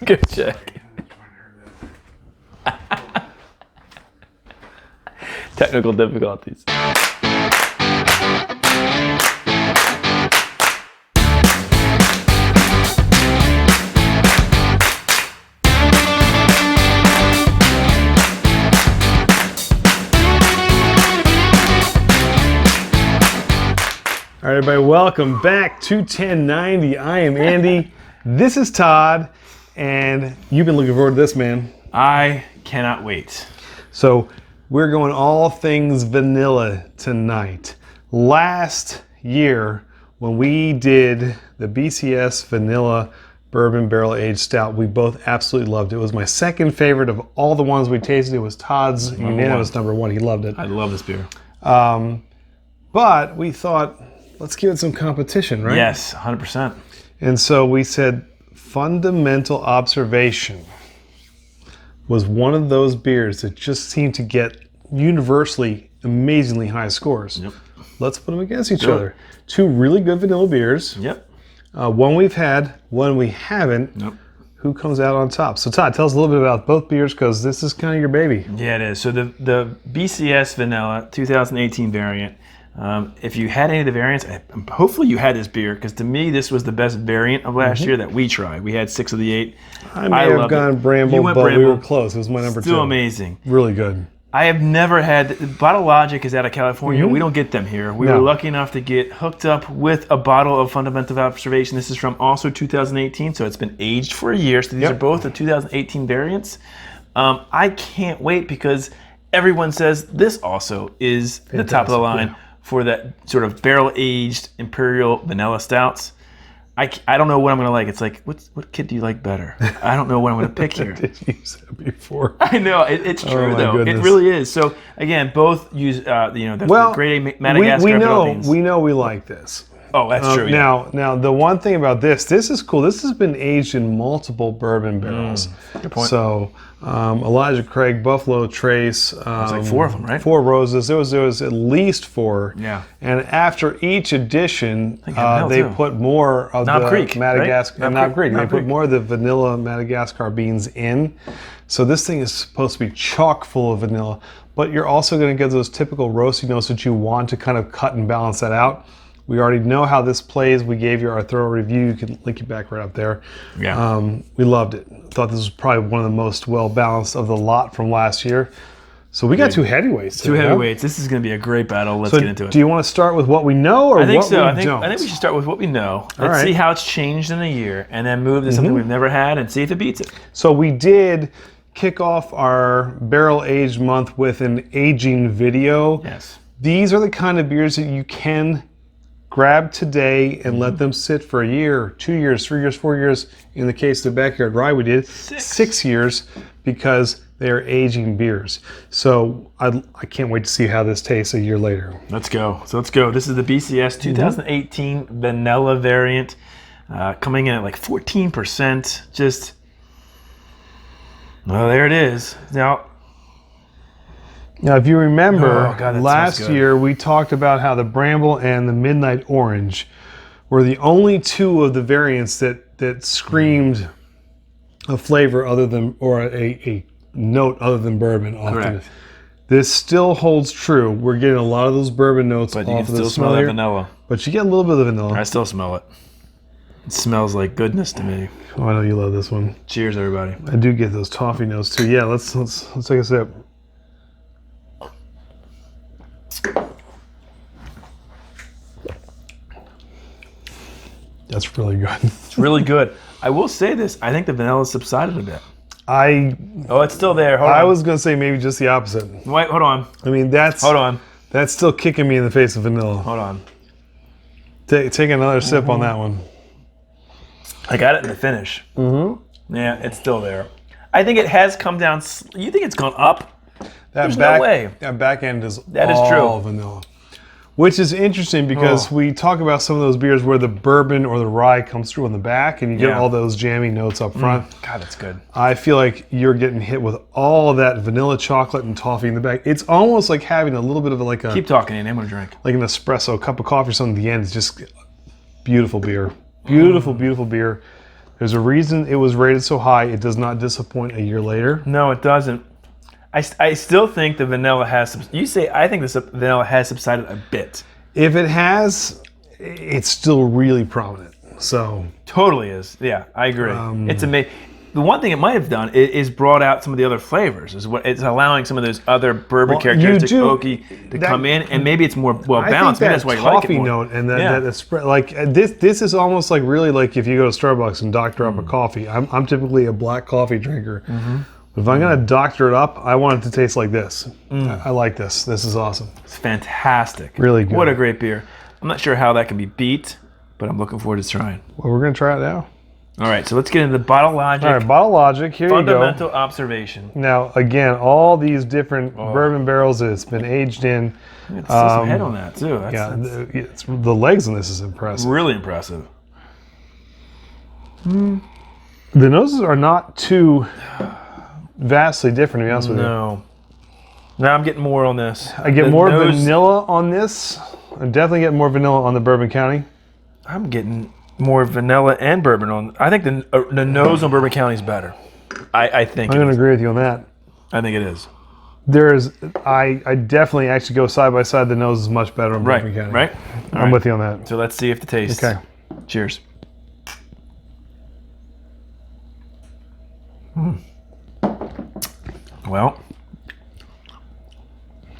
Good check. Technical difficulties. All right, everybody, welcome back to 1090. I am Andy. This is Todd, and you've been looking forward to this, man. I cannot wait. So we're going all things vanilla tonight. Last year, when we did the BCS Vanilla Bourbon Barrel Aged Stout, we both absolutely loved it. It was my second favorite of all the ones we tasted. It was Todd's unanimous number one. He loved it. I love this beer. But we thought, let's give it some competition, right? Yes, 100%. And so we said Fundamental Observation was one of those beers that just seemed to get universally amazingly high scores. Yep. Let's put them against each other. Two really good vanilla beers. Yep. One we've had, one we haven't. Yep. Who comes out on top? So Todd, tell us a little bit about both beers because this is kind of your baby. Yeah, it is. So the BCS Vanilla 2018 variant, if you had any of the variants, hopefully you had this beer, because to me this was the best variant of last year that we tried. We had 6 of the 8. I may have gone Bramble, but we were close. It was my number 2. Still amazing. Really good. I have never had, Bottle Logic is out of California. We don't get them here. We were lucky enough to get hooked up with a bottle of Fundamental Observation. This is from also 2018, so it's been aged for a year. So these are both the 2018 variants. I can't wait because everyone says this also is the top of the line for that sort of barrel-aged Imperial Vanilla Stouts. I don't know what I'm going to like. It's like, what kid do you like better? I don't know what I'm going to pick here. Did you say that before? I know. It's true, though. Goodness. It really is. So, again, both use, the grade A Madagascar we know we like this. Oh, that's true. Now, the one thing about this is cool. This has been aged in multiple bourbon barrels. Good point. So, Elijah Craig, Buffalo Trace. There's like 4 of them, right? 4 roses. There was at least 4. Yeah. And after each edition, they put more of Knob the Creek, Madagascar. right? Knob Creek. They Knob put Creek. more of the vanilla Madagascar beans in. So this thing is supposed to be chock full of vanilla, but you're also going to get those typical roasty notes that you want to kind of cut and balance that out. We already know how this plays. We gave you our thorough review. You can link it back right up there. Yeah. We loved it. Thought this was probably one of the most well-balanced of the lot from last year. So we got 2 heavyweights. Two heavyweights. This is going to be a great battle. Let's get into it. Do you want to start with what we know or I think what so. we I don't? think we should start with what we know. All Let's right. see how it's changed in a year, and then move to something we've never had and see if it beats it. So we did kick off our barrel-aged month with an aging video. Yes. These are the kind of beers that you can grab today and let them sit for a year, 2 years, 3 years, 4 years. In the case of the Backyard Rye, we did 6 years because they're aging beers. So I can't wait to see how this tastes a year later. Let's go. So let's go. This is the BCS 2018 Vanilla variant, coming in at like 14%. Just, well, there it is. Now, if you remember, that last smells good. year we talked about how the Bramble and the Midnight Orange were the only 2 of the variants that screamed a flavor other than, or a note other than bourbon often. Correct. This still holds true. We're getting a lot of those bourbon notes but off you can of the still smell that here, vanilla. but you get a little bit of the vanilla. I still smell it. It smells like goodness to me. Oh, I know you love this one. Cheers, everybody. I do get those toffee notes too. Yeah, let's take a sip. That's really good. It's really good. I will say this. I think the vanilla subsided a bit. Oh, it's still there. Hold on. I was gonna say maybe just the opposite. Wait, hold on. I mean, that's still kicking me in the face of vanilla. Hold on. Take another sip on that one. I got it in the finish. Yeah, it's still there. I think it has come down. You think it's gone up? There's no way. That back end is That is all true. vanilla. Which is interesting because we talk about some of those beers where the bourbon or the rye comes through on the back and you get all those jammy notes up front. God, that's good. I feel like you're getting hit with all of that vanilla chocolate and toffee in the back. It's almost like having a little bit of like a... Keep talking, Andy. I'm going to drink. Like an espresso, a cup of coffee or something at the end. It's just beautiful beer. Beautiful, beautiful beer. There's a reason it was rated so high. It does not disappoint a year later. No, it doesn't. I still think the vanilla has. I think the vanilla has subsided a bit. If it has, it's still really prominent. So totally is. Yeah, I agree. It's amazing. The one thing it might have done is brought out some of the other flavors. It's allowing some of those other bourbon characteristic oaky to come in, and maybe it's more well balanced. I think that's why that you like it coffee more. note and that spread, like this is almost like really like if you go to Starbucks and doctor up a coffee. I'm typically a black coffee drinker. If I'm gonna doctor it up, I want it to taste like this. I like this. This is awesome. It's fantastic. Really good. What a great beer. I'm not sure how that can be beat, but I'm looking forward to trying. Well, we're gonna try it now. All right, so let's get into the Bottle Logic. All right, Bottle Logic. Here you go. Fundamental Observation. Now, again, all these different bourbon barrels that it's been aged in. It's some head on that too. That's the legs on this is impressive. Really impressive. The noses are not too vastly different, to be honest with you. No. Now I'm getting more on this. I get more vanilla on this. I'm definitely getting more vanilla on the Bourbon County. I'm getting more vanilla and bourbon on. I think the nose on Bourbon County is better. I think. I'm going to agree with you on that. I think it is. I definitely actually go side by side. The nose is much better on Bourbon County. Right. I'm with you on that. So let's see if the taste. Okay. Cheers. Well,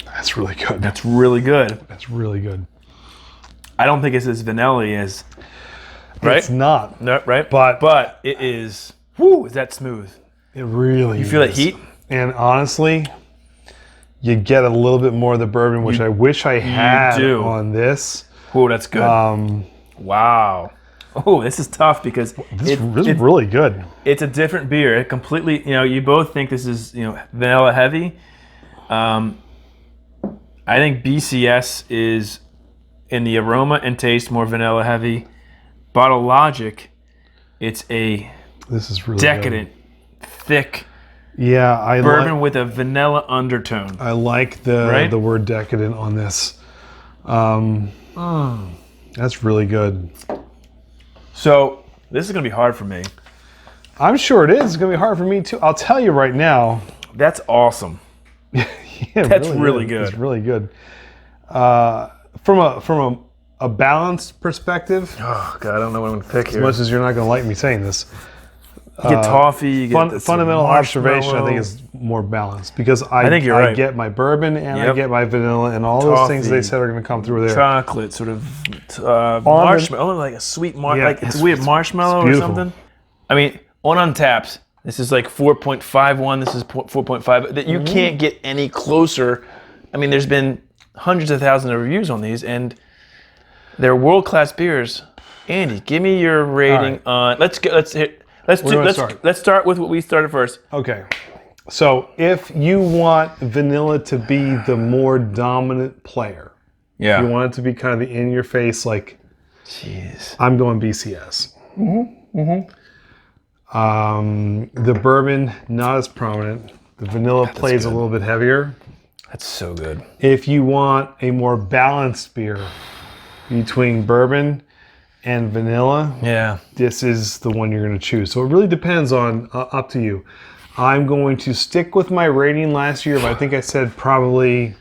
that's really good. That's really good. That's really good. I don't think it's as vanilla-y as. Right? It's not. No, right? But it is. Whoo! Is that smooth? It really. You feel that is. heat? And honestly, you get a little bit more of the bourbon, which I wish I had on this. Oh, that's good. Wow. Oh, this is tough because this is really good. It's a different beer. It completely, you both think this is, vanilla heavy. I think BCS is in the aroma and taste more vanilla heavy. Bottle Logic, it's a decadent, thick bourbon with a vanilla undertone. I like the word decadent on this. That's really good. So this is going to be hard for me. I'm sure it is. It's going to be hard for me too. I'll tell you right now. That's awesome. That's really good. It's really good. From a balanced perspective. Oh God, I don't know what I'm going to pick here. As much as you're not going to like me saying this. You get toffee. You get fundamental observation. I think is more balanced because I think I get my bourbon and I get my vanilla and all those things they said are going to come through there. Chocolate, sort of marshmallow, like a sweet like it's weird marshmallow or something. I mean, on Untappd, this is like 4.51. This is 4.5. That you can't get any closer. I mean, there's been hundreds of thousands of reviews on these, and they're world-class beers. Andy, give me your rating on. Let's start with what we started first. Okay. So if you want vanilla to be the more dominant player, you want it to be kind of the in-your-face, like, I'm going BCS. The bourbon, not as prominent. The vanilla plays a little bit heavier. That's so good. If you want a more balanced beer between bourbon and vanilla, this is the one you're going to choose. So it really depends on up to you. I'm going to stick with my rating last year, but I think I said probably,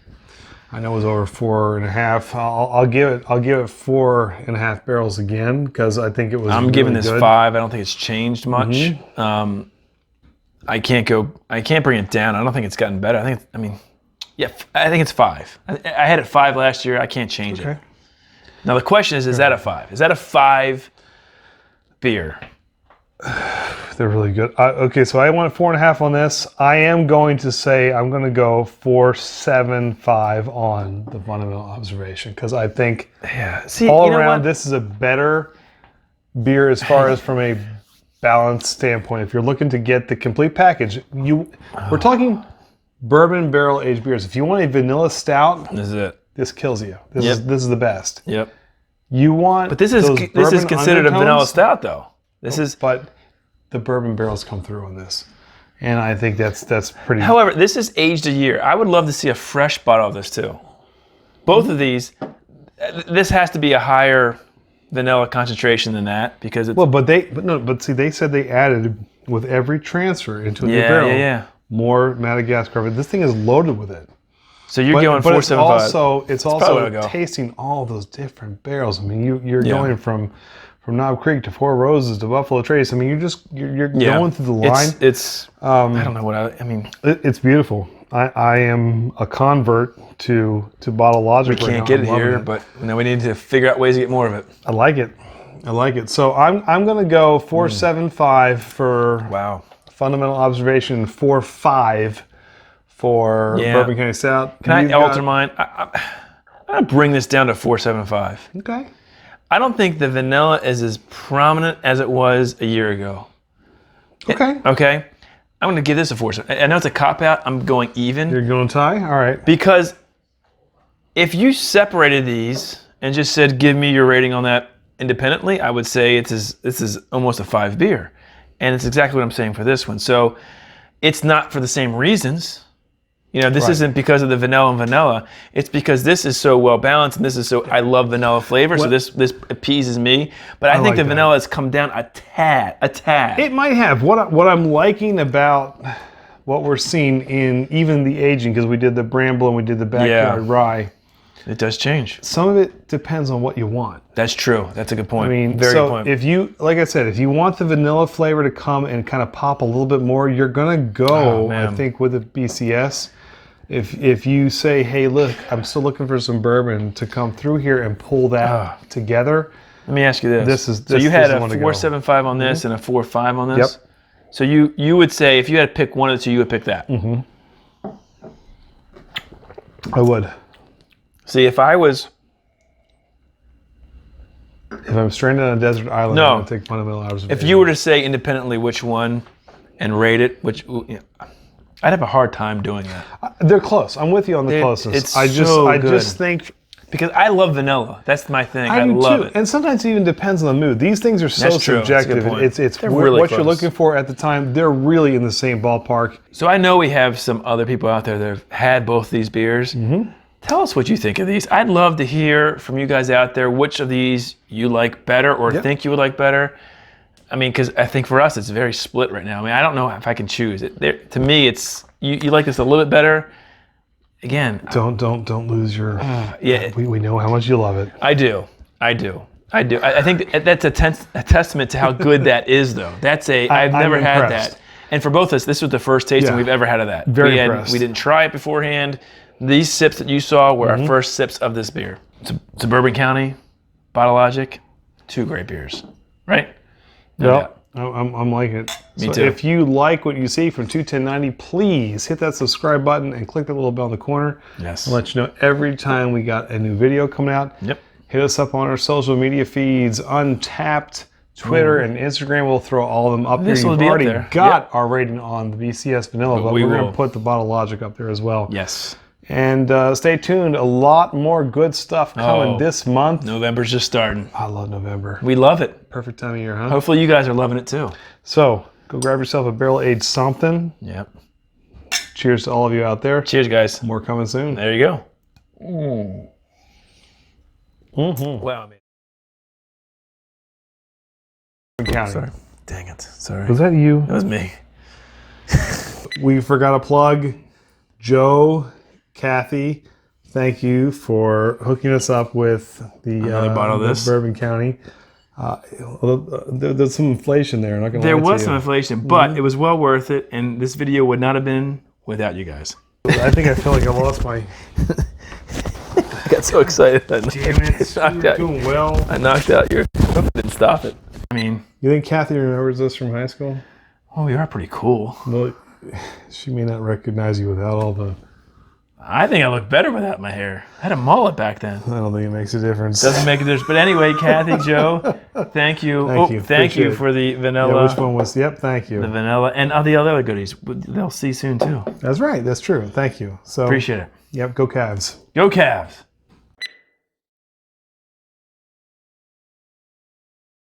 I know it was over 4.5. I'll give it 4.5 barrels again because I think it was. I'm giving this 5. I don't think it's changed much. I can't bring it down. I don't think it's gotten better. I think it's 5. I had it 5 last year. I can't change it. Now the question is that a 5? Is that a 5 beer? They're really good. Okay, so I went 4.5 on this. I am going to say I'm going to go 4.75 on the fundamental observation because I think all around this is a better beer as far as from a balance standpoint. If you're looking to get the complete package, we're talking bourbon barrel aged beers. If you want a vanilla stout, this is it. This kills you. This is the best. Yep. You want, but this is considered a vanilla stout though. But the bourbon barrels come through on this, and I think that's pretty. However, this is aged a year. I would love to see a fresh bottle of this too. Both of these, this has to be a higher vanilla concentration than that because it's Well, but see, they said they added with every transfer into a new barrel more Madagascar. But this thing is loaded with it. So you're going 475. It's also tasting all those different barrels. I mean, you're going from Knob Creek to Four Roses to Buffalo Trace. I mean, you're going through the line. It's I don't know what I mean. It's beautiful. I am a convert to Bottle Logic. We can't get it here, but we need to figure out ways to get more of it. I like it. So I'm gonna go 475 for Fundamental Observation, 4.5 for Bourbon County Stout. Can I alter mine? I'm gonna bring this down to 4.75. Okay. I don't think the vanilla is as prominent as it was a year ago. Okay. Okay. I'm going to give this a 4. I know it's a cop-out. I'm going even. You're going tie? All right. Because if you separated these and just said, give me your rating on that independently, I would say this is almost a 5 beer. And it's exactly what I'm saying for this one. So it's not for the same reasons. You know, this isn't because of the vanilla and vanilla. It's because this is so well balanced, and this is so I love vanilla flavor. So this appeases me. But I think the vanilla has come down a tad. It might have. What I'm liking about what we're seeing in even the aging, because we did the Bramble and we did the Backyard Rye. It does change. Some of it depends on what you want. That's true. That's a good point. I mean, very good point. If you, like I said, if you want the vanilla flavor to come and kind of pop a little bit more, you're gonna go, I think, with the BCS. If you say, hey, look, I'm still looking for some bourbon to come through here and pull that together. Let me ask you this. So you had a 4.75 on this and a 4.5 on this? Yep. So you would say, if you had to pick one of the two, you would pick that? Mm-hmm. I would. See, if I'm stranded on a desert island, I would take Fundamental Obs. If you were to say independently which one and rate it, I'd have a hard time doing that. They're close. I'm with you on the closeness. I just think because I love vanilla. That's my thing. I love it. And sometimes it even depends on the mood. These things are so subjective. It's really what you're looking for at the time. They're really in the same ballpark. So I know we have some other people out there that have had both these beers. Mm-hmm. Tell us what you think of these. I'd love to hear from you guys out there which of these you like better or think you would like better. I mean, because I think for us, it's very split right now. I mean, I don't know if I can choose it. To me, it's you like this a little bit better. Again, don't lose your. We know how much you love it. I do. I think that's a testament to how good that is, though. I've never had that. And for both of us, this was the first tasting we've ever had of that. Very impressed. We didn't try it beforehand. These sips that you saw were our first sips of this beer. It's a Bourbon County, Bottle Logic, 2 great beers, right? I'm liking it. Me too. If you like what you see from 21090, please hit that subscribe button and click that little bell in the corner. Yes. I'll let you know every time we got a new video coming out. Yep. Hit us up on our social media feeds, Untappd, Twitter, and Instagram. We'll throw all of them up there. You've already got our rating on the BCS Vanilla, but we're going to put the Bottle Logic up there as well. Yes. And stay tuned. A lot more good stuff coming this month. November's just starting. I love November. We love it. Perfect time of year, huh? Hopefully you guys are loving it too. So go grab yourself a barrel-aged something. Yep. Cheers to all of you out there. Cheers, guys. More coming soon. There you go. Mm-hmm. Wow, man. Sorry. Dang it. Sorry. Was that you? That was me. We forgot a plug. Joe, Kathy, thank you for hooking us up with the bottle of this Bourbon County. There's some inflation there. I'm not gonna there was some inflation, but it was well worth it, and this video would not have been without you guys. I think I feel like I lost my. I got so excited. Damn it! You're doing well. I knocked out your. I didn't stop it. I mean, you think Kathy remembers us from high school? Well, we are pretty cool. Well, she may not recognize you without all the. I think I look better without my hair. I had a mullet back then. I don't think it makes a difference. Doesn't make a difference. But anyway, Kathy, Joe, thank you. Thank you for the vanilla. Yeah, which one was? Yep, thank you. The vanilla and all the other goodies. They'll see soon too. That's right. That's true. Thank you. So appreciate it. Yep, go Cavs. Go Cavs.